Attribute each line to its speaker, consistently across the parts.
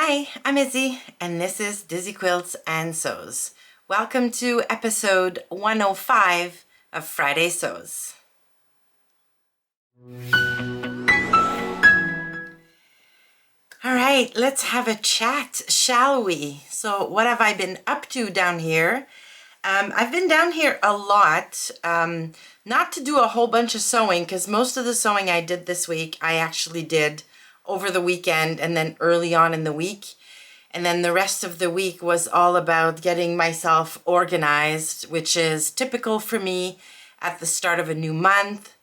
Speaker 1: Hi, I'm Izzy, and this is Dizzy Quilts and Sews. Welcome to episode 105 of Friday Sews. All right, let's have a chat, shall we? So what have I been up to down here? I've been down here a lot, not to do a whole bunch of sewing, because most of the sewing I did this week, I actually did over the weekend and then early on in the week. And then the rest of the week was all about getting myself organized, which is typical for me at the start of a new month.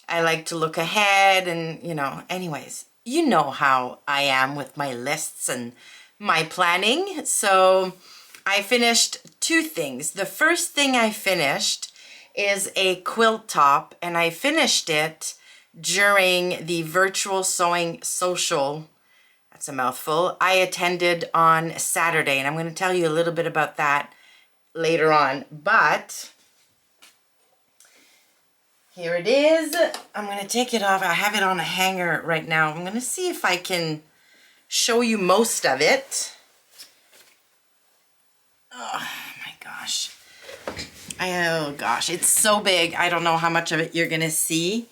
Speaker 1: I like to look ahead and, anyways, you know how I am with my lists and my planning. So I finished two things. The first thing I finished is a quilt top, and I finished it during the virtual sewing social, that's a mouthful, I attended on Saturday, and I'm going to tell you a little bit about that later on. But here it is. I'm going to take it off. I have it on a hanger right now. I'm going to see if I can show you most of it. Oh my gosh. Oh gosh, it's so big. I don't know how much of it you're going to see.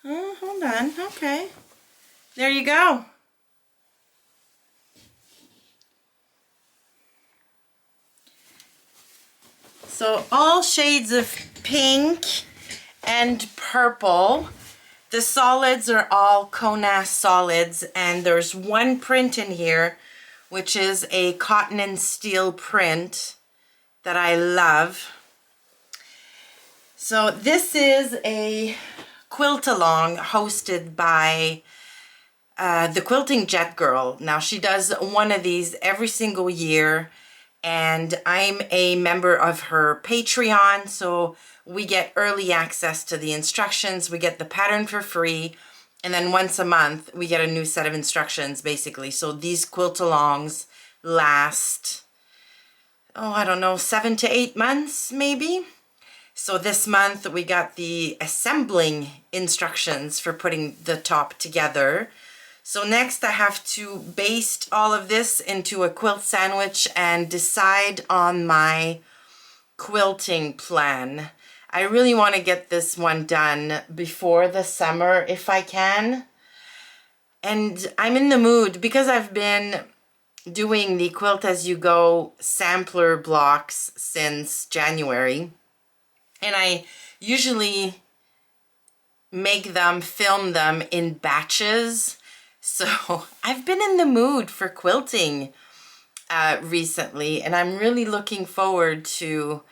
Speaker 1: Oh, hold on. Okay. There you go. So all shades of pink and purple. The solids are all Kona solids, and there's one print in here, which is a cotton and steel print that I love. So this is a quilt along hosted by the Quilting Jet Girl. Now she does one of these every single year, and I'm a member of her Patreon, so we get early access to the instructions. We get the pattern for free, and then once a month we get a new set of instructions basically. So these quilt alongs last, I don't know, 7 to 8 months maybe. So this month we got the assembling instructions for putting the top together. So next I have to baste all of this into a quilt sandwich and decide on my quilting plan. I really want to get this one done before the summer if I can. And I'm in the mood because I've been doing the Quilt As You Go sampler blocks since January. And I usually make them, film them in batches. So I've been in the mood for quilting recently, and I'm really looking forward to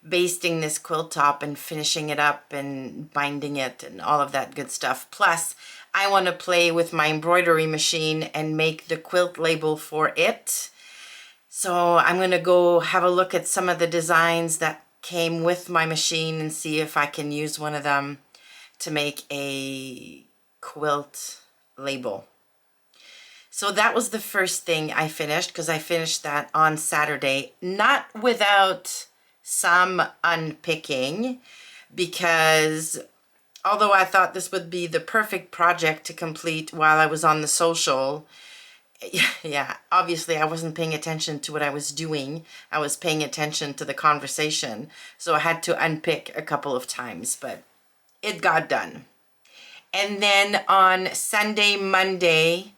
Speaker 1: basting this quilt top and finishing it up and binding it and all of that good stuff. Plus, I want to play with my embroidery machine and make the quilt label for it. So I'm going to go have a look at some of the designs that came with my machine and see if I can use one of them to make a quilt label. So that was the first thing I finished, because I finished that on Saturday, not without some unpicking, because although I thought this would be the perfect project to complete while I was on the social, yeah, obviously I wasn't paying attention to what I was doing. I was paying attention to the conversation. So I had to unpick a couple of times, but it got done. And then on Sunday, Monday,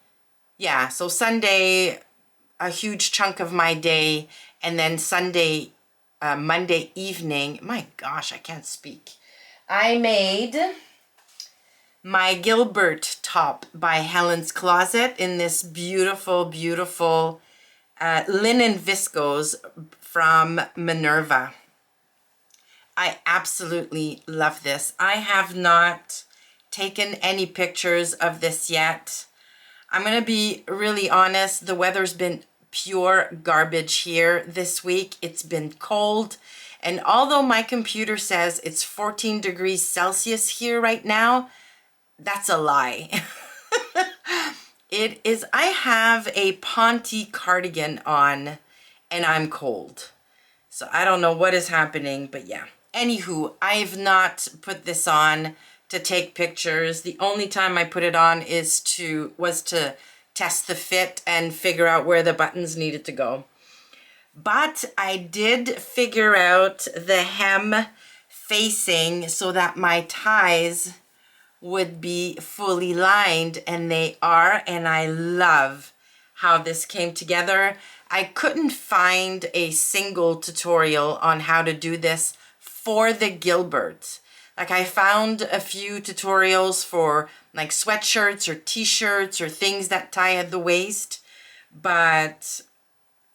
Speaker 1: so Sunday, a huge chunk of my day, and then Sunday, Monday evening, my gosh, I can't speak. I made my Gilbert top by Helen's Closet in this beautiful, beautiful linen viscose from Minerva. I absolutely love this. I have not taken any pictures of this yet. I'm going to be really honest, the weather's been pure garbage here this week. It's been cold, and although my computer says it's 14 degrees Celsius here right now, that's a lie. It is. I have a Ponte cardigan on and I'm cold. So I don't know what is happening, but yeah. Anywho, I've not put this on to take pictures. The only time I put it on was to test the fit and figure out where the buttons needed to go. But I did figure out the hem facing so that my ties would be fully lined, and they are, and I love how this came together. I couldn't find a single tutorial on how to do this for the Gilbert. Like, I found a few tutorials for like sweatshirts or t-shirts or things that tie at the waist, but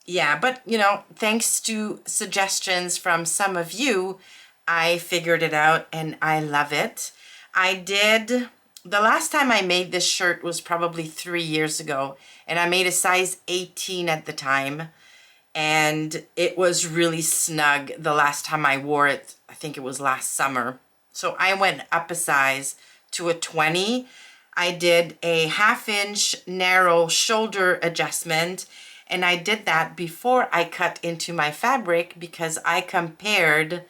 Speaker 1: yeah, but you know, thanks to suggestions from some of you, I figured it out and I love it. The last time I made this shirt was probably 3 years ago, and I made a size 18 at the time, and it was really snug the last time I wore it. I think it was last summer. So I went up a size to a 20. I did a 1/2 inch narrow shoulder adjustment, and I did that before I cut into my fabric because I compared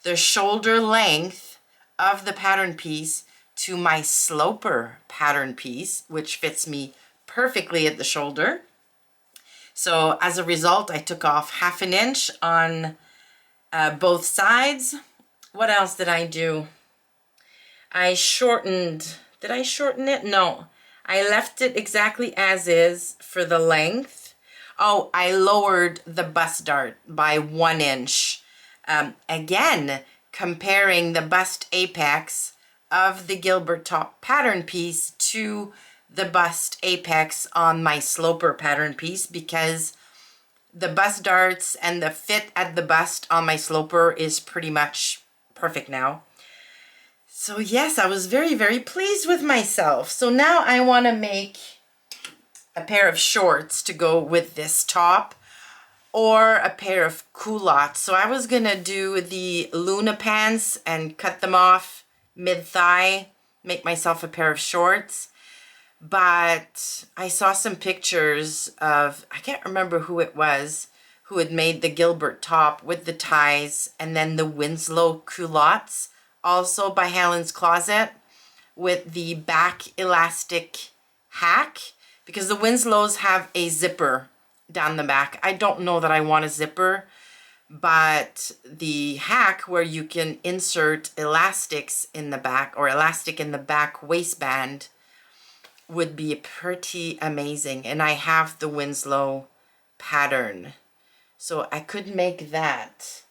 Speaker 1: the shoulder length of the pattern piece to my sloper pattern piece, which fits me perfectly at the shoulder. So as a result, I took off 1/2 inch on both sides. What else did I do? I shortened, did I shorten it? No, I left it exactly as is for the length. Oh, I lowered the bust dart by 1 inch. Again, comparing the bust apex of the Gilbert top pattern piece to the bust apex on my sloper pattern piece, because the bust darts and the fit at the bust on my sloper is pretty much perfect now. So yes, I was very, very pleased with myself. So now I want to make a pair of shorts to go with this top, or a pair of culottes. So I was gonna do the Luna pants and cut them off mid-thigh, make myself a pair of shorts. But I saw some pictures of, I can't remember who it was, who had made the Gilbert top with the ties, and then the Winslow culottes, also by Helen's Closet, with the back elastic hack, because the Winslows have a zipper down the back. I don't know that I want a zipper, but the hack where you can insert elastics in the back, or elastic in the back waistband, would be pretty amazing. And I have the Winslow pattern, so I could make that.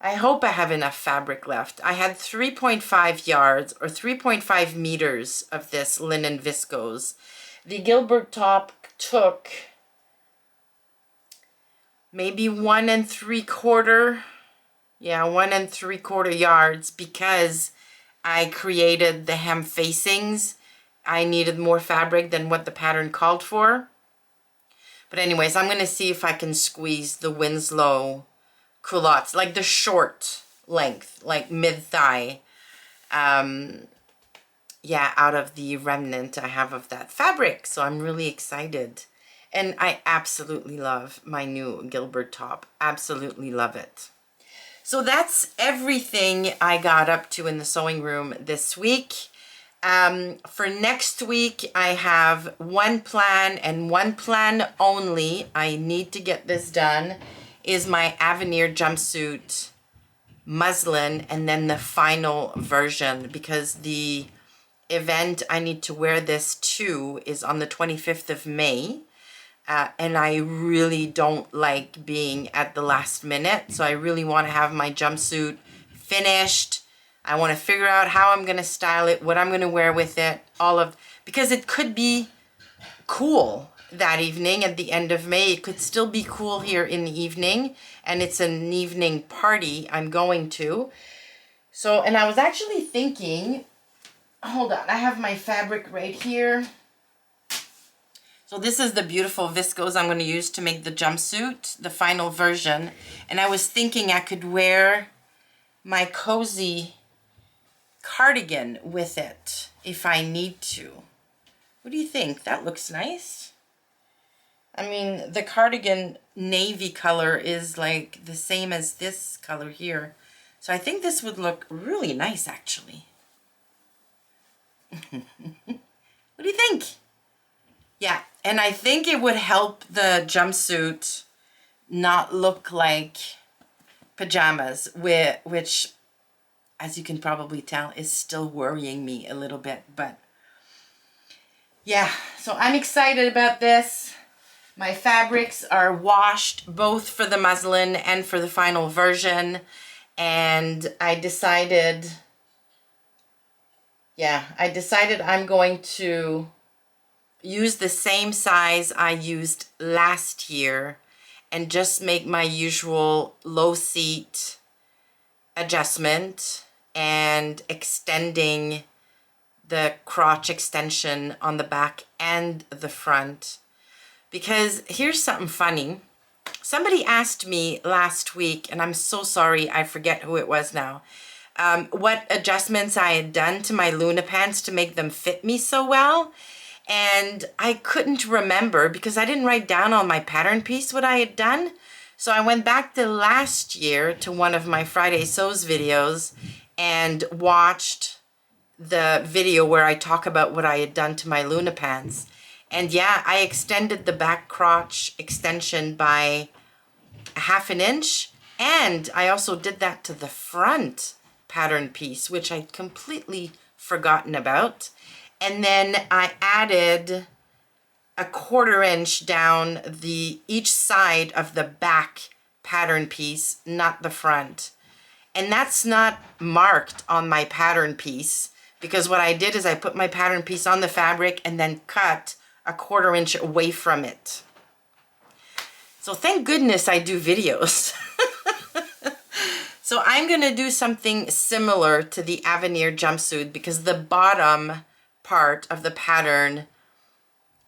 Speaker 1: I hope I have enough fabric left. I had 3.5 yards or 3.5 meters of this linen viscose. The Gilbert top took maybe 1 3/4, yeah, 1 3/4 yards, because I created the hem facings. I needed more fabric than what the pattern called for. But anyways, I'm going to see if I can squeeze the Winslow culottes, like the short length, like mid-thigh, yeah, out of the remnant I have of that fabric. So I'm really excited. And I absolutely love my new Gilbert top. Absolutely love it. So that's everything I got up to in the sewing room this week. For next week, I have one plan, and one plan only. I need to get this done. Is my Avenir jumpsuit muslin, and then the final version, because the event I need to wear this to is on the 25th of May. And I really don't like being at the last minute. So I really want to have my jumpsuit finished. I want to figure out how I'm going to style it, what I'm going to wear with it, because it could be cool that evening at the end of May. It could still be cool here in the evening, and it's an evening party I'm going to. So, and I was actually thinking, hold on, I have my fabric right here. So this is the beautiful viscose I'm going to use to make the jumpsuit, the final version. And I was thinking I could wear my cozy cardigan with it if I need to. What do you think? That looks nice. I mean, the cardigan navy color is like the same as this color here. So I think this would look really nice, actually. What do you think? Yeah, and I think it would help the jumpsuit not look like pajamas, which, as you can probably tell, is still worrying me a little bit. But yeah, so I'm excited about this. My fabrics are washed both for the muslin and for the final version. And I decided I'm going to use the same size I used last year and just make my usual low seat adjustment and extending the crotch extension on the back and the front. Because here's something funny. Somebody asked me last week, and I'm so sorry, I forget who it was now, what adjustments I had done to my Luna pants to make them fit me so well. And I couldn't remember because I didn't write down on my pattern piece what I had done. So I went back to last year to one of my Friday Sews videos and watched the video where I talk about what I had done to my Luna pants. And yeah, I extended the back crotch extension by 1/2 inch. And I also did that to the front pattern piece, which I'd completely forgotten about. And then I added a 1/4 inch down each side of the back pattern piece, not the front. And that's not marked on my pattern piece because what I did is I put my pattern piece on the fabric and then cut a 1/4 inch away from it. So thank goodness I do videos. So I'm going to do something similar to the Avenir jumpsuit because the bottom part of the pattern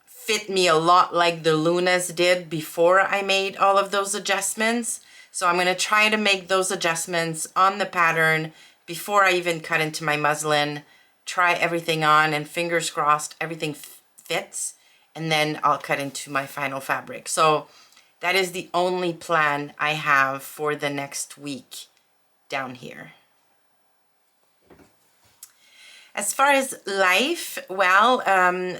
Speaker 1: fit me a lot like the Lunas did before I made all of those adjustments. So I'm going to try to make those adjustments on the pattern before I even cut into my muslin, try everything on, and fingers crossed everything fits, and then I'll cut into my final fabric. So that is the only plan I have for the next week down here. As far as life, well,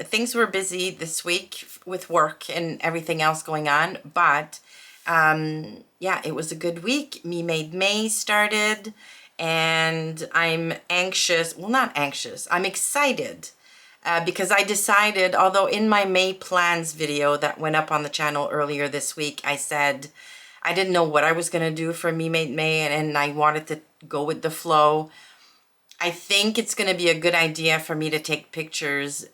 Speaker 1: things were busy this week with work and everything else going on, but yeah, it was a good week. Me Made May started, and I'm anxious, well, not anxious, I'm excited because I decided, although in my May plans video that went up on the channel earlier this week, I said I didn't know what I was going to do for Me Made May, and I wanted to go with the flow. I think it's going to be a good idea for me to take pictures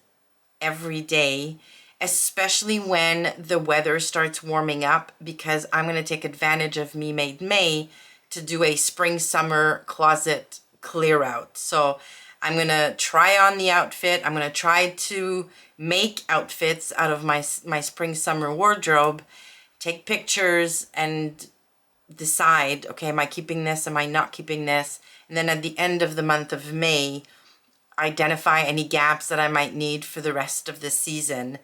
Speaker 1: every day, especially when the weather starts warming up, because I'm going to take advantage of Me Made May to do a spring-summer closet clear out. So I'm going to try on the outfit. I'm going to try to make outfits out of my spring-summer wardrobe, take pictures, and decide, okay, am I keeping this? Am I not keeping this? And then at the end of the month of May, identify any gaps that I might need for the rest of the season.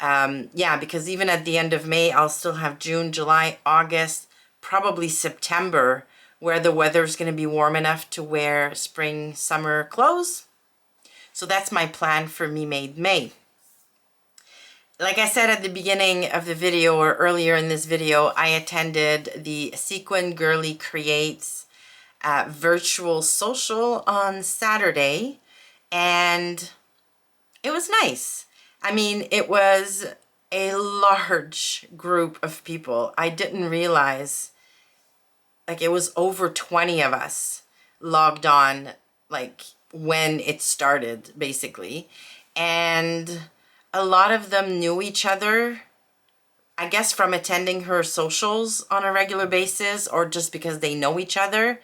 Speaker 1: Yeah, because even at the end of May, I'll still have June, July, August, probably September, where the weather's going to be warm enough to wear spring, summer clothes. So that's my plan for Me Made May. Like I said at the beginning of the video, or earlier in this video, I attended the Sequin Girly Creates virtual social on Saturday, and it was nice. I mean, it was a large group of people. I didn't realize, like, it was over 20 of us logged on, like, when it started, basically. And a lot of them knew each other, I guess from attending her socials on a regular basis, or just because they know each other.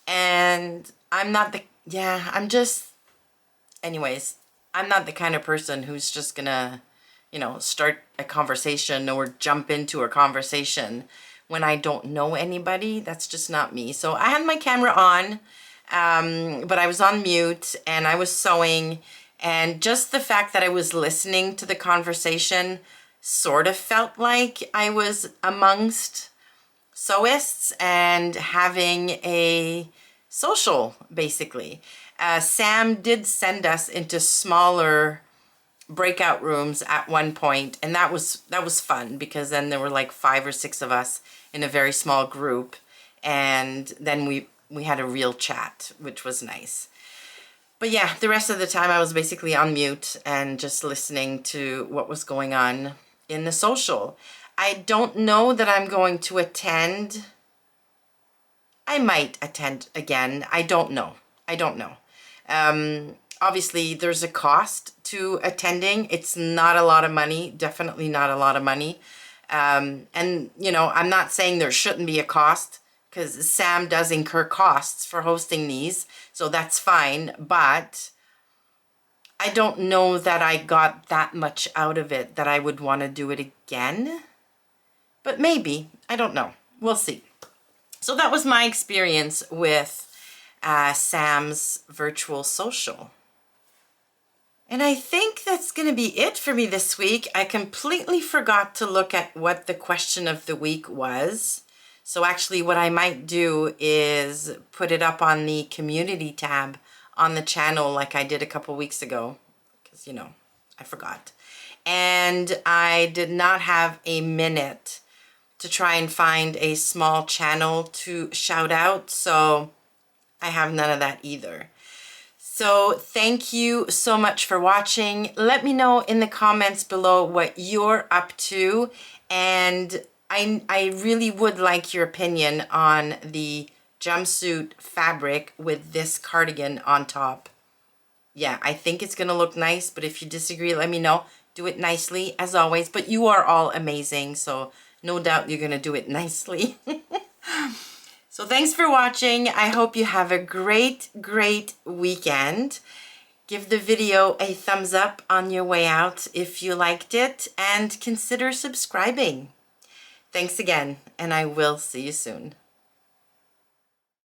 Speaker 1: And I'm not the, yeah, I'm just, anyways, I'm not the kind of person who's just gonna, you know, start a conversation or jump into a conversation when I don't know anybody. That's just not me. So I had my camera on, but I was on mute and I was sewing, and just the fact that I was listening to the conversation sort of felt like I was amongst sewists and having a social, basically. Sam did send us into smaller breakout rooms at one point, and that was fun, because then there were like 5 or 6 of us in a very small group, and then we had a real chat, which was nice. But yeah, the rest of the time I was basically on mute and just listening to what was going on in the social. I don't know that I'm going to attend. I might attend again. I don't know. Obviously, there's a cost to attending. It's not a lot of money. Definitely not a lot of money. And, you know, I'm not saying there shouldn't be a cost, because Sam does incur costs for hosting these, so that's fine. But I don't know that I got that much out of it that I would want to do it again. But maybe. I don't know. We'll see. So that was my experience with Sam's virtual social. And I think that's going to be it for me this week. I completely forgot to look at what the question of the week was. So actually what I might do is put it up on the community tab on the channel like I did a couple weeks ago, because, you know, I forgot. And I did not have a minute to try and find a small channel to shout out, so I have none of that either. So thank you so much for watching. Let me know in the comments below what you're up to, and I really would like your opinion on the jumpsuit fabric with this cardigan on top. Yeah, I think it's gonna look nice, but if you disagree, let me know. Do it nicely, as always, but you are all amazing, so no doubt you're gonna do it nicely. So thanks for watching. I hope you have a great, great weekend. Give the video a thumbs up on your way out if you liked it, and consider subscribing. Thanks again, and I will see you soon.